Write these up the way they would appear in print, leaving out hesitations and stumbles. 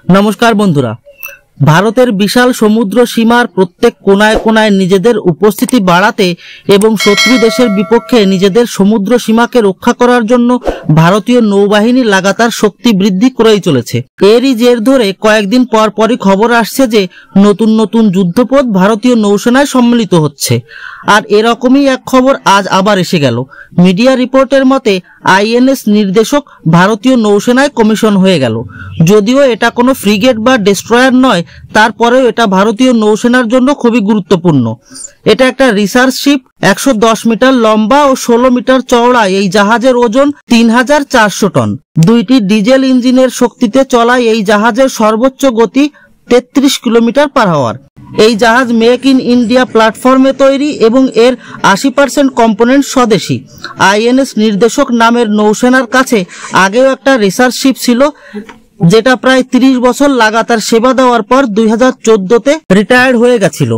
নমস্কার বন্ধুরা, ভারতের বিশাল সমুদ্র সীমার প্রত্যেক কোনায় কোনায় নিজেদের উপস্থিতি বাড়াতে এবং শত্রু দেশের বিপক্ষে নিজেদের সমুদ্র সীমাকে রক্ষা করার জন্য ভারতীয় নৌবাহিনী লাগাতার শক্তি বৃদ্ধি করেই চলেছে। এরই জের ধরে কয়েকদিন পর পরই খবর আসছে যে নতুন নতুন যুদ্ধপোত ভারতীয় নৌসেনায় সম্মিলিত হচ্ছে। আর এরকমই এক খবর আজ আবার এসে গেল। মিডিয়া রিপোর্টের মতে আইএনএস নির্দেশক ভারতীয় নৌসেনায় কমিশন হয়ে গেল। যদিও এটা কোনো ফ্রিগেট বা ডেস্ট্রয়ার নয়, তারপরেও এটা ভারতীয় নৌসেনার জন্য খুবই গুরুত্বপূর্ণ। এটা একটা রিসার্চ শিপ। 110 মিটার লম্বা ও 16 মিটার চওড়া এই জাহাজের ওজন 3400 টন। দুইটি ডিজেল ইঞ্জিনের শক্তিতে চলা এই জাহাজের সর্বোচ্চ গতি 33 কিলোমিটার পার আওয়ার। এই জাহাজ মেক ইন ইন্ডিয়া প্ল্যাটফর্মে তৈরি এবং এর 80% কম্পোনেন্ট স্বদেশী। আইএনএস নির্দেশক নামের নৌসেনার কাছে আগেও একটা রিসার্চ শিপ ছিল, যেটা প্রায় 30 বছর লাগাতার সেবা দেওয়ার পর 2014-তে রিটায়ার্ড হয়ে গেছিল।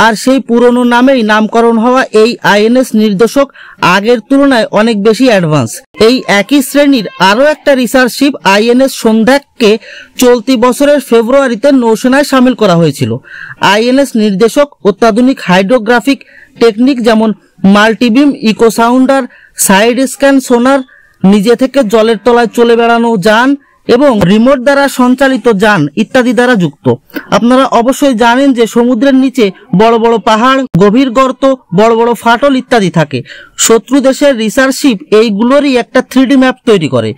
আর সেই পুরনো নামেই নামকরণ হওয়া এই আইএনএস নির্দেশক আগের তুলনায় অনেক বেশি অ্যাডভান্স। এই একই শ্রেণীর আরও একটা রিসার্চ শিপ আইএনএস সন্ধ্যাককে চলতি বছরের ফেব্রুয়ারিতে নৌসেনায় সামিল করা হয়েছিল। আইএনএস নির্দেশক অত্যাধুনিক হাইড্রোগ্রাফিক টেকনিক যেমন multibeam, eco sounder, side scan সোনার, নিজে থেকে জলের তলায় চলে বেড়ানো যান এবং রিমোট দ্বারা সঞ্চালিত যান ইত্যাদি দ্বারা যুক্ত। আপনারা অবশ্যই জানেন যে সমুদ্রের নিচে বড় বড় পাহাড়, গভীর গর্ত, বড় বড় ফাটল ইত্যাদি থাকে। শত্রু দেশের রিসার্চ শিপ এইগুলোরই একটা 3D ম্যাপ তৈরি করে।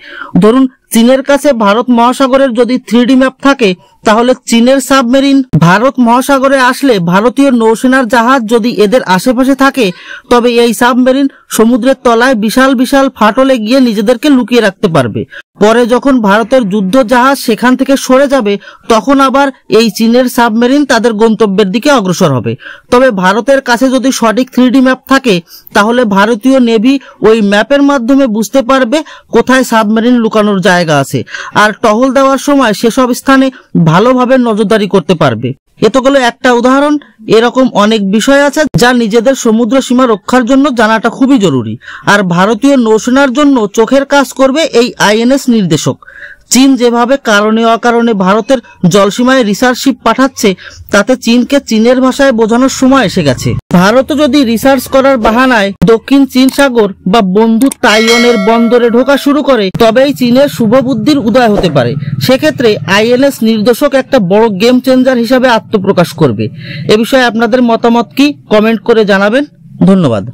ধরুন, চীনের কাছে ভারত মহাসাগরের যদি 3D ম্যাপ থাকে, তাহলে চীনের সাবমেরিন ভারত মহাসাগরে আসলে ভারতীয় নৌসেনার জাহাজ যদি এদের আশেপাশে থাকে, তবে এই সাবমেরিন সমুদ্রের তলায় বিশাল বিশাল ফাটলে গিয়ে নিজেদেরকে লুকিয়ে রাখতে পারবে। পরে যখন ভারতের যুদ্ধ জাহাজ সেখান থেকে সরে যাবে, তখন আবার এই চীনের সাবমেরিন তাদের গন্তব্যের দিকে অগ্রসর হবে। তবে ভারতের কাছে যদি সঠিক 3D ম্যাপ থাকে, তাহলে ভারতীয় নেভি ওই ম্যাপের মাধ্যমে বুঝতে পারবে কোথায় সাবমেরিন লুকানোর জায়গা আছে, আর টহল দেওয়ার সময় সেসব স্থানে ভালোভাবে নজরদারি করতে পারবে। এ তো গেল একটা উদাহরণ। এরকম অনেক বিষয় আছে যা নিজেদের সমুদ্র সীমা রক্ষার জন্য জানাটা খুবই জরুরি। আর ভারতীয় নৌসেনার জন্য চোখের কাজ করবে এই আইএনএস নির্দেশক। চীন যেভাবে কারণে অকারণে ভারতের জলসীমায় রিসার্চ শিপ পাঠাচ্ছে, তাতে চীনকে চীনের ভাষায় বোঝানোর সময় এসে গেছে। ভারতও যদি রিসার্চ করার বাহানায় দক্ষিণ চীন সাগর বা বন্ধু তাইওয়ানের বন্দরে ঢোকা শুরু করে, তবেই চীনের শুভবুদ্ধির উদয় হতে পারে। সেক্ষেত্রে আইএনএস নির্দেশক একটা বড় গেম চেঞ্জার হিসাবে আত্মপ্রকাশ করবে। এ বিষয়ে আপনাদের মতামত কি, কমেন্ট করে জানাবেন। ধন্যবাদ।